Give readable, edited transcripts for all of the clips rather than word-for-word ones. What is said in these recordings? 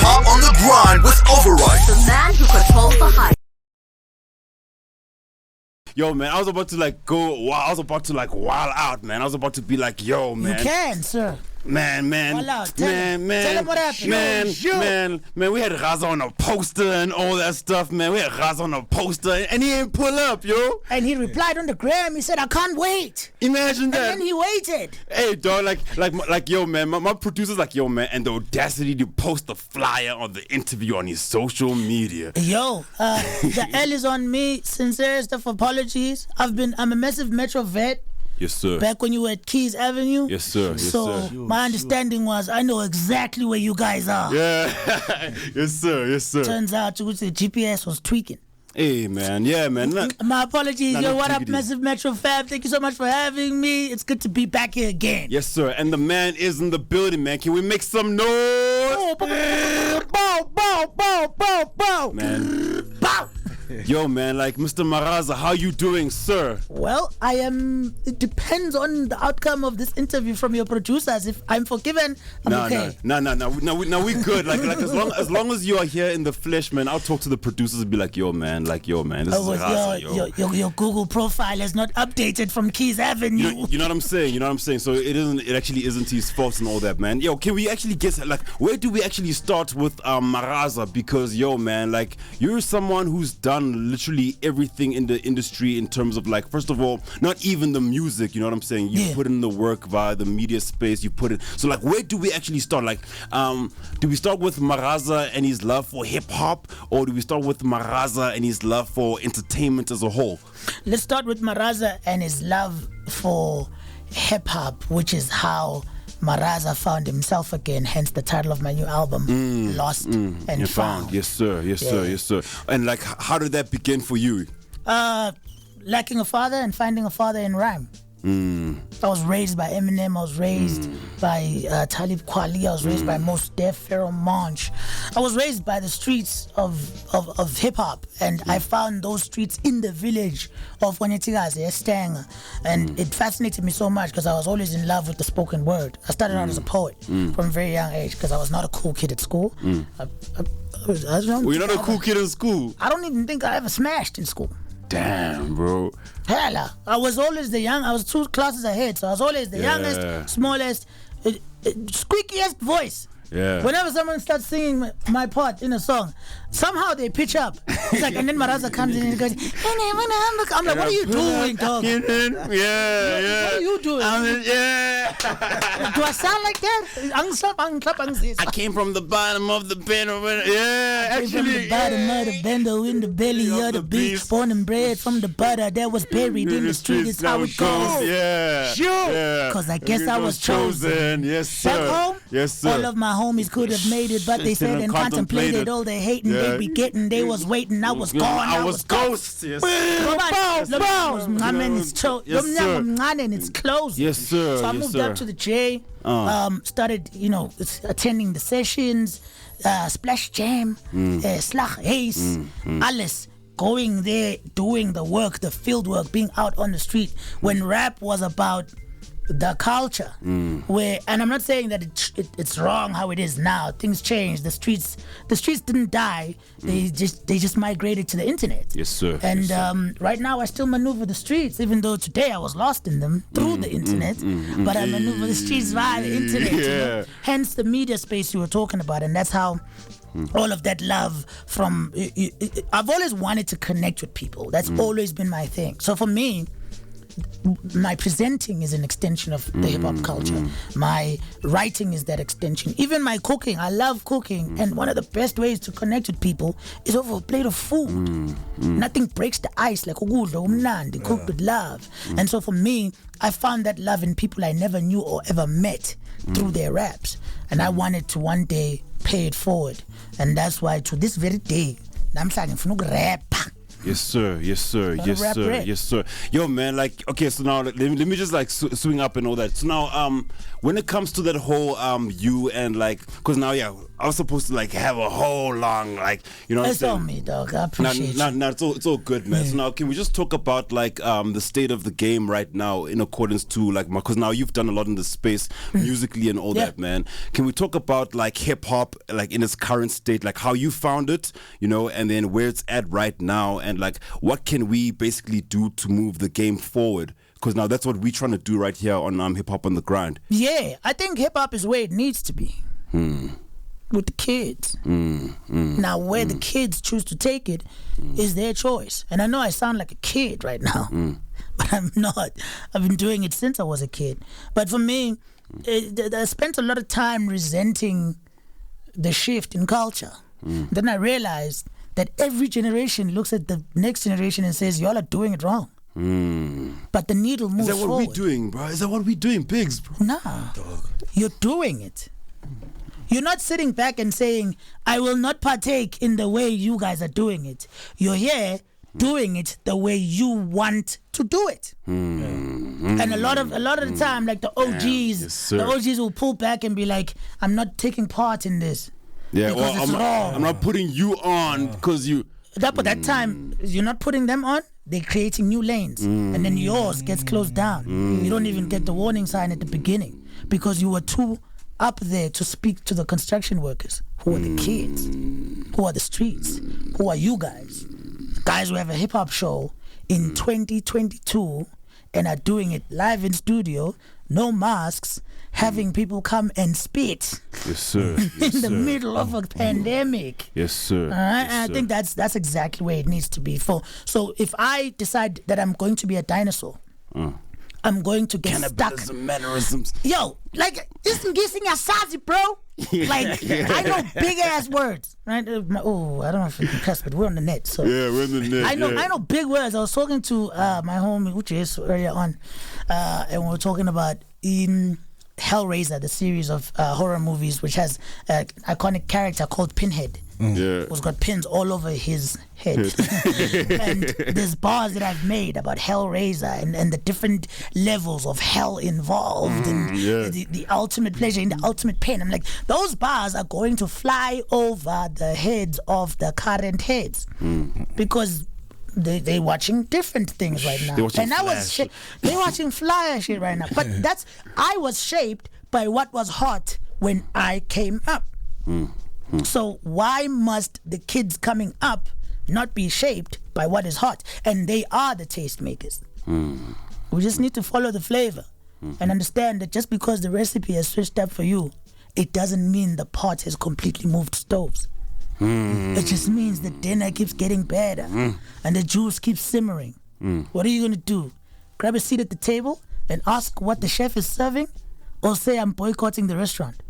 hop on the grind with Overyt. The man who controls the hype. Yo, man, I was about to like go. Wow, I was about to like wild out, man. I was about to be like, yo, man. You can, sir. Man, Wild out. Tell him what happened. Man, we had Raza on a poster and all that stuff, man. We had Raza on a poster and he didn't pull up, yo. And he replied on the gram. He said, "I can't wait." Imagine that. And then he waited. Hey, dog, like, yo, man. My producer's like, yo, man, and the audacity to post the flyer on the interview on his social media. Yo, the L is on me. Sincerest of apologies. I'm a massive Metro vet. Yes, sir. Back when you were at Keys Avenue. Yes, sir. Yes, so sir. my understanding was I know exactly where you guys are. Yeah. Yes, sir. Yes, sir. Turns out the GPS was tweaking. Hey, man. Yeah, man. My apologies. Yo, what up, Massive Metro Fab? Thank you so much for having me. It's good to be back here again. Yes, sir. And the man is in the building, man. Can we make some noise? Bow. Man. Bow. Yo, man, like Mr. Maraza, how you doing, sir? Well, I am. It depends on the outcome of this interview from your producers. If I'm forgiven, I'm okay. No, we good. Like as long as you are here in the flesh, man, I'll talk to the producers and be like, yo, man, this is Raza, yo. Your Google profile is not updated from Keys Avenue. You know what I'm saying? So it actually isn't his fault and all that, man. Yo, can we actually get like where do we actually start with Maraza? Because yo, man, like you're someone who's done literally everything in the industry in terms of like, first of all, not even the music, you know what I'm saying? You put in the work via the media space, you put it. So like, where do we actually start? Like, do we start with Maraza and his love for hip hop, or do we start with Maraza and his love for entertainment as a whole? Let's start with Maraza and his love for hip hop, which is how Maraza found himself again, hence the title of my new album, Lost and Found. Yes, sir. And like, how did that begin for you? Lacking a father and finding a father in rhyme. I was raised by Eminem. I was raised by Talib Kweli. I was raised by Mos Def, Pharaoh Monch. I was raised by the streets of hip hop, and I found those streets in the village of Wanyetigaze, Estanga, and it fascinated me so much because I was always in love with the spoken word. I started out as a poet from a very young age because I was not a cool kid at school. You're not a cool kid in school. I don't even think I ever smashed in school. Damn, bro. Hella. I was always I was 2 classes ahead, so I was always the youngest, smallest, squeakiest voice. Yeah. Whenever someone starts singing my part in a song, somehow they pitch up. It's like, and then Maraza comes in and goes, I'm like, what are you doing, dog? Yeah. What are you doing? Do I sound like that? I came from the bottom of the bend. Yeah, actually. From the bottom of the bendo in the belly of the beast. Born and bred from the butter that was buried in the street. It's how it goes. Yeah. Sure. Because I guess I was chosen. Yes, sir. Back home, yes, sir. all of my homies could have made it, but they said and contemplated all they hating, they be getting, they was waiting, I was gone, I was ghost. Yes, it's closing. Yes, sir. So I moved up to the J, started, attending the sessions, Splash Jam, Slag Ace, alles. Going there, doing the work, the field work, being out on the street when rap was about the culture, where, and I'm not saying that it's wrong how it is now. Things changed. The streets didn't die. They just migrated to the internet. Yes, sir. And right now I still maneuver the streets, even though today I was lost in them through the internet. But I maneuver the streets via the internet. Yeah. Hence the media space you were talking about, and that's how. All of that love from I've always wanted to connect with people. That's always been my thing. So for me, my presenting is an extension of the hip-hop culture. My writing is that extension. Even my cooking, I love cooking, and one of the best ways to connect with people is over a plate of food. Nothing breaks the ice like ukudla umnandi, cooked with love. And so for me, I found that love in people I never knew or ever met through their raps, and I wanted to one day pay it forward. And that's why to this very day, namhlanje ngifuna ukurapper. Yes, sir. Yes, sir. Yes, sir. Yes, sir. Yo, man, like, okay, so now let me just like swing up and all that. So now, when it comes to that whole you and like, because now, yeah, I was supposed to like have a whole long like you know. It's on me, dog. I appreciate you. No, it's all good, man. So now, can we just talk about like the state of the game right now in accordance to like because now you've done a lot in the space musically and all that, man. Can we talk about like hip hop like in its current state, like how you found it, you know, and then where it's at right now, and like what can we basically do to move the game forward? Because now that's what we're trying to do right here on Hip Hop on the Grind. Yeah, I think hip hop is where it needs to be. With the kids. Now, where the kids choose to take it is their choice. And I know I sound like a kid right now, but I'm not. I've been doing it since I was a kid. But for me, I spent a lot of time resenting the shift in culture. Then I realized that every generation looks at the next generation and says, y'all are doing it wrong. But the needle moves forward. Is that what we're doing, bro? Is that what we're doing, Biggs, bro? Nah, you're doing it. You're not sitting back and saying, I will not partake in the way you guys are doing it. You're here doing it the way you want to do it. And a lot of the time, like the OGs, the OGs will pull back and be like, I'm not taking part in this. Yeah, because it's wrong. I'm not putting you on because you... But that time, you're not putting them on, they're creating new lanes. And then yours gets closed down. You don't even get the warning sign at the beginning because you were too up there to speak to the construction workers, who are the kids, who are the streets, who are you guys. Guys who have a hip-hop show in 2022 and are doing it live in studio, no masks, having people come and spit. Yes, sir. In the middle of a pandemic. Yes, sir. Yes, and I think that's exactly where it needs to be. So if I decide that I'm going to be a dinosaur, I'm going to get stuck. Cannibalism, mannerisms. Yo, like, isn't guessing a sassy, bro? Like, I know big ass words, right? I don't know if you can cuss, but we're on the net, so Yeah, we're in the net. I know big words. I was talking to my homie Uches earlier on, and we were talking about Hellraiser, the series of horror movies, which has an iconic character called Pinhead. Yeah. Who's got pins all over his head. And there's bars that I've made about Hellraiser and the different levels of hell involved and the ultimate pleasure and the ultimate pain. I'm like, those bars are going to fly over the heads of the current heads because they're watching different things right now. And they're watching flyer shit right now. But I was shaped by what was hot when I came up. So why must the kids coming up not be shaped by what is hot? And they are the tastemakers. We just need to follow the flavor and understand that just because the recipe has switched up for you, it doesn't mean the pot has completely moved stoves. It just means the dinner keeps getting better and the juice keeps simmering. What are you going to do? Grab a seat at the table and ask what the chef is serving, or say I'm boycotting the restaurant?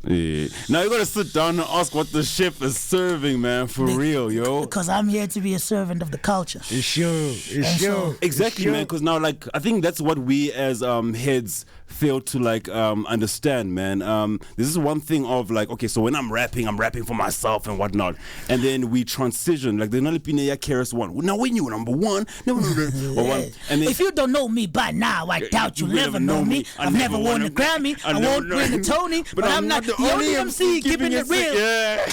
Yeah. Now you gotta sit down and ask what the chef is serving, man, for real, yo. Because I'm here to be a servant of the culture. It's sure. Exactly, man. Because now, like, I think that's what we as heads fail to like understand, man. This is one thing of like, okay, so when I'm rapping for myself and whatnot, and then we transition. Like the Nalipine Keras one. Now when you number one, no, and then, if you don't know me by now, I doubt you'll never know me. I've never won a Grammy. I won't win a Tony, but I'm not the only MC keeping it real. Yeah.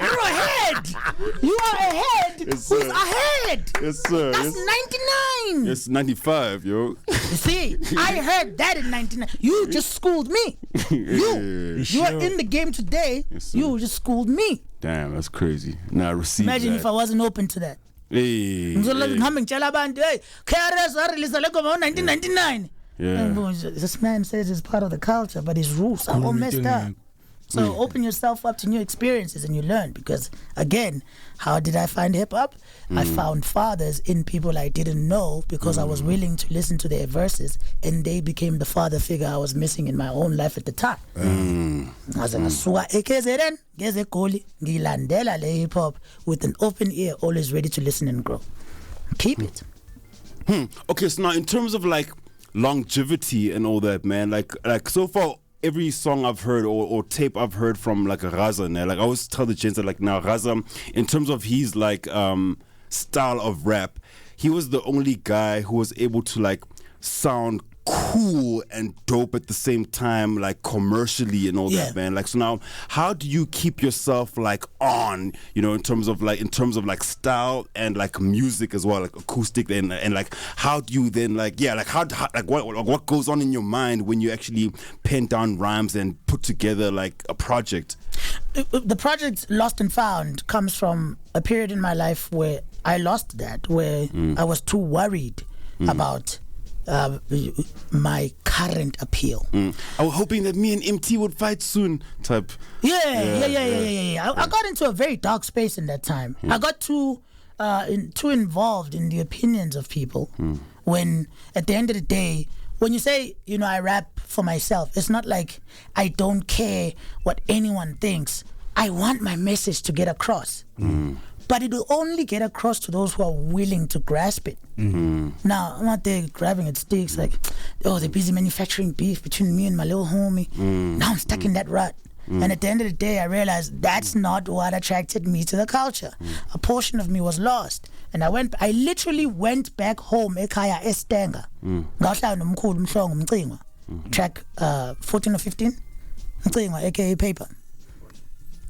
You're ahead. You are ahead. Yes, Who's sir. ahead? Yes, sir. That's 99. It's 95, yo. You see, I heard that in 99. You just schooled me. You are in the game today. Yes, you just schooled me. Damn, that's crazy. Now receive Imagine that. if I wasn't open to that. Hey, KRS released a record in 1999. Yeah. And this man says it's part of the culture, but his roots are all messed up. So open yourself up to new experiences and you learn. Because again, how did I find hip hop? I found fathers in people I didn't know because I was willing to listen to their verses, and they became the father figure I was missing in my own life at the time. As ngasuka eKZN ngeze eGoli ngilandela le hip hop with an open ear, always ready to listen and grow. Keep it. Okay, so now in terms of like longevity and all that, man, like so far every song I've heard or tape I've heard from like Raza, like I always tell the gents that like now Raza, in terms of his like style of rap, he was the only guy who was able to like sound cool and dope at the same time, like commercially and all that, man. Like, so now, how do you keep yourself like on, you know, in terms of like style and like music as well, like acoustic and like how do you then like what goes on in your mind when you actually pen down rhymes and put together like a project? The project Lost and Found comes from a period in my life where I lost that, where I was too worried about my current appeal. I was hoping that me and MT would fight soon type. Yeah. I got into a very dark space in that time. I got too involved in the opinions of people when at the end of the day, when you say, you know, I rap for myself, it's not like I don't care what anyone thinks. I want my message to get across. But it will only get across to those who are willing to grasp it. Now, I'm not there grabbing at sticks like, oh, they're busy manufacturing beef between me and my little homie. Now I'm stuck in that rut. And at the end of the day, I realized that's not what attracted me to the culture. A portion of me was lost. And I literally went back home, ekhaya eStenga. Ngahlala nomkhulu umhlongo Mcingwa. Track 14 or 15. Mcingwa, aka Paper.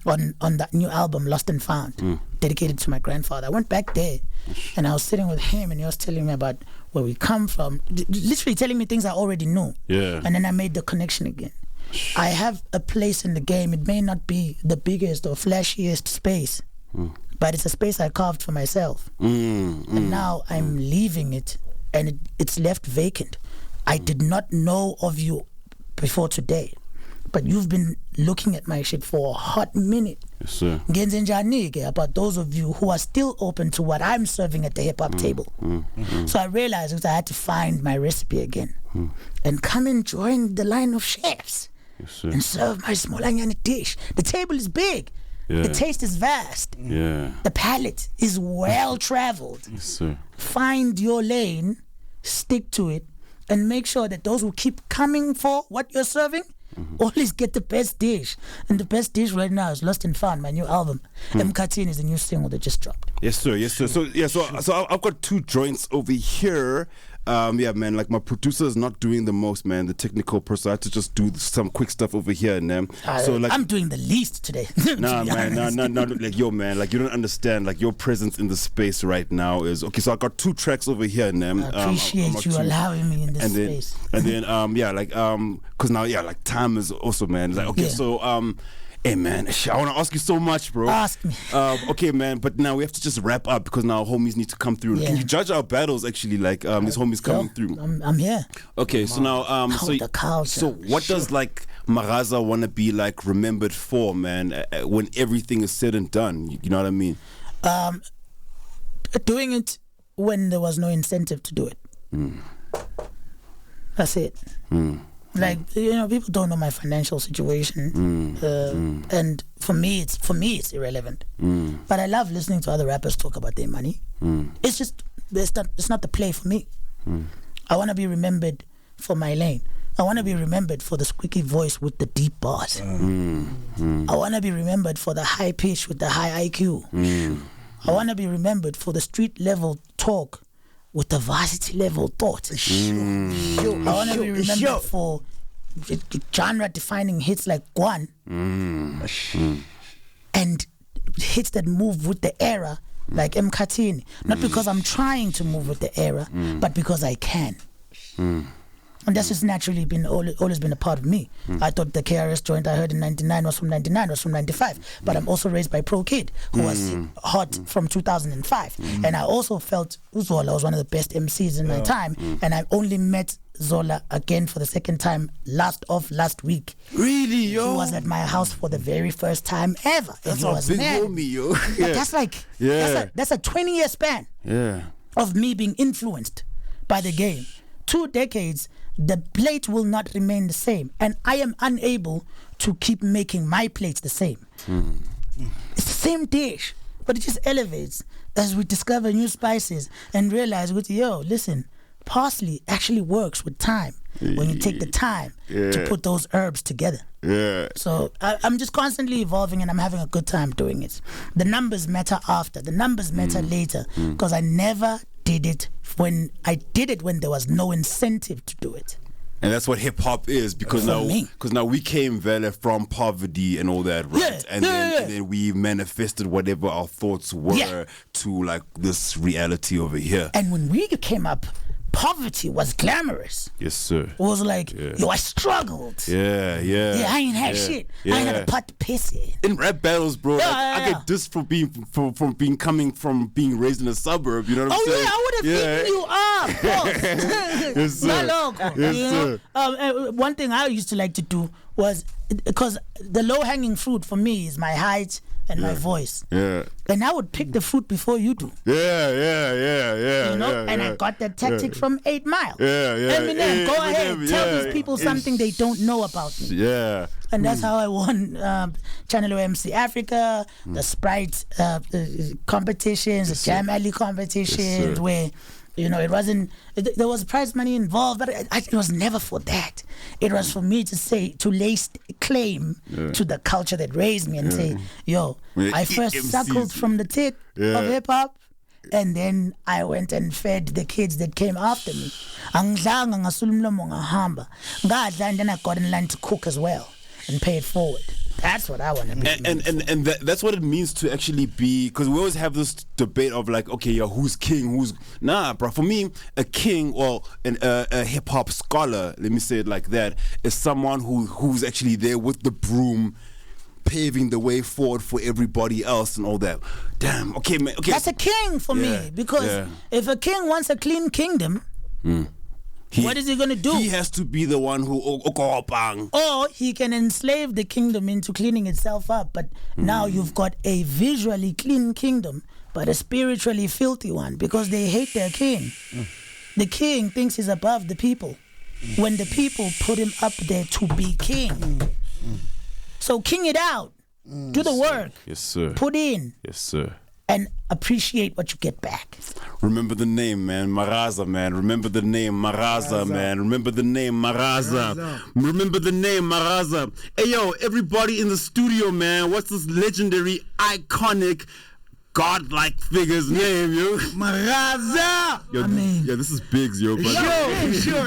On that new album, Lost and Found, dedicated to my grandfather. I went back there and I was sitting with him and he was telling me about where we come from, literally telling me things I already knew. And then I made the connection again. I have a place in the game. It may not be the biggest or flashiest space, but it's a space I carved for myself. And now I'm leaving it and it's left vacant. I did not know of you before today, but you've been looking at my shit for a hot minute. Yes, sir. About those of you who are still open to what I'm serving at the hip-hop table. So I realized that I had to find my recipe again and come and join the line of chefs and serve my small onion dish. The table is big. The taste is vast. The palate is well-traveled. Yes, sir. Find your lane, stick to it, and make sure that those who keep coming for what you're serving always get the best dish. And the best dish right now is Lost and Found, my new album. Mkhathini is a new single that just dropped. Yes, sir. So I've got two joints over here. Man, like my producer is not doing the most, man. The technical person, I had to just do some quick stuff over here, man. So like, I'm doing the least today. nah, man, nah, like yo, man, like you don't understand. Like your presence in the space right now is okay. So I got two tracks over here, man. I appreciate you allowing me in this space. And then, cause now, like time is also, man. Like okay, so hey man, I want to ask you so much, bro. Ask me. Okay, man, but now we have to just wrap up because now homies need to come through. Can you judge our battles actually? Like these homies coming through. I'm here. Okay, so now so what does like Maraza want to be like remembered for, man? When everything is said and done, you know what I mean? Doing it when there was no incentive to do it. That's it. Like, you know, people don't know my financial situation, and for me it's irrelevant. But I love listening to other rappers talk about their money. It's just it's not the play for me. I want to be remembered for my lane. I want to be remembered for the squeaky voice with the deep bars. I want to be remembered for the high pitch with the high IQ. I want to be remembered for the street level talk with the varsity level thought. I want to be remembered for genre defining hits like Guan and hits that move with the era like Mkhathini. Not because I'm trying to move with the era, but because I can. And that's just naturally always been a part of me. I thought the KRS joint I heard in 99 was from 95. But I'm also raised by Pro Kid, who was hot from 2005. And I also felt Zola was one of the best MCs in my time. And I only met Zola again for the second time last week. Really, yo? He was at my house for the very first time ever. That's a big homie, yo. But that's like, that's a 20-year span of me being influenced by the game. 2 decades, the plate will not remain the same, and I am unable to keep making my plates the same. It's the same dish, but it just elevates as we discover new spices and realize, listen, parsley actually works with time when you take the time to put those herbs together. So I'm just constantly evolving and I'm having a good time doing it. The numbers matter after, the numbers matter later, because I never did it when there was no incentive to do it. And that's what hip hop is, because now we came from poverty and all that, right? And then we manifested whatever our thoughts were to like this reality over here. And when we came up, poverty was glamorous. Yes, sir. It was like, yo, I struggled. Yeah, I ain't had shit. I ain't had a pot to piss in. In rap battles, bro, I get this from being raised in a suburb. You know what I'm saying? I would have beaten you up, boss. Yes, sir. Yes, sir. One thing I used to like to do was, because the low-hanging fruit for me is my height and my voice. Yeah. And I would pick the fruit before you do. Yeah. You know, I got that tactic from 8 Mile. Eminem, go ahead, tell these people something they don't know about me. Yeah. And that's how I won Channel MC Africa, the Sprite competitions, the Jam Alley competitions, where, you know, it wasn't, there was prize money involved, but it was never for that. It was for me to lay claim to the culture that raised me and say, yo, I first suckled from the tit of hip hop, and then I went and fed the kids that came after me. Angidlanga ngasula umlomo ngahamba. Ngadla, and then I got in line to cook as well and pay it forward. That's what I want to be. And that's what it means to actually be, because we always have this debate of like, okay, who's king, nah, bro. For me, a king or a hip hop scholar, let me say it like that, is someone who's actually there with the broom, paving the way forward for everybody else and all that. Damn. Okay, man. Okay. That's a king for me, because if a king wants a clean kingdom. What is he going to do? He has to be the one who... Or he can enslave the kingdom into cleaning itself up. But now you've got a visually clean kingdom, but a spiritually filthy one, because they hate their king. The king thinks he's above the people, when the people put him up there to be king. So king it out. Do the work. Yes, sir. Put in. Yes, sir. And appreciate what you get back. Remember the name, man. Maraza, man. Remember the name, Maraza, man. Remember the name, Maraza. Remember the name, Maraza. Hey, yo, everybody in the studio, man. What's this legendary, iconic, godlike figure's name, yo? Maraza! Yo, this is Biggs, yo. But Sure,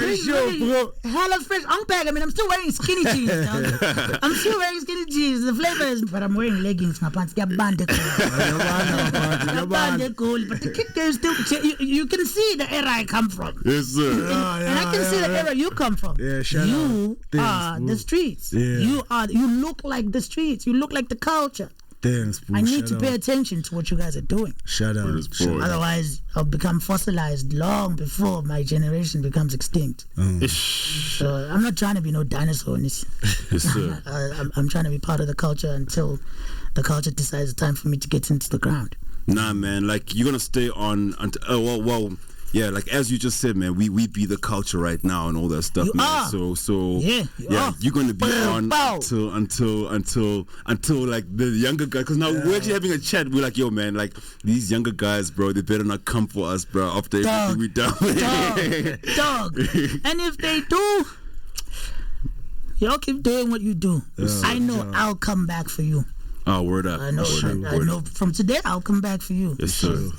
bro. Hello, fresh. I'm back. I mean, I'm still wearing skinny jeans. I'm still wearing skinny jeans. The flavor is, but I'm wearing leggings. My pants, they're banded cool. But the kick there is still, you can see the era I come from. yes, sir. And I can see the era you come from. Yeah, shout you out. are the streets. Yeah. You look like the streets. You look like the culture. Thanks, bro. I need to pay attention to what you guys are doing. Shout out. Otherwise, I'll become fossilized long before my generation becomes extinct. So I'm not trying to be no dinosaur in this. Yes, sir. I'm trying to be part of the culture until the culture decides it's time for me to get into the ground. Nah, man. Like, you're going to stay on until... yeah, like as you just said, man, we be the culture right now and all that stuff, man. Are. So you're gonna be on until like the younger guys. Because now we're actually having a chat. We're like, yo, man, like these younger guys, bro, they better not come for us, bro. After everything we done, dog. And if they do, y'all keep doing what you do. I know I'll come back for you. Oh, word up. I know from today I'll come back for you. Yes, sir.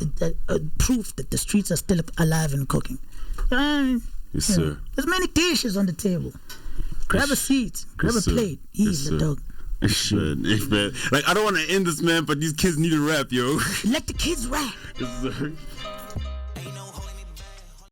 Proof that the streets are still alive and cooking. Yes, sir. There's many dishes on the table. Grab a seat, grab a plate, eat the dog. Man. Like, I don't want to end this, man, but these kids need to rap, yo. Let the kids rap. Yes, sir.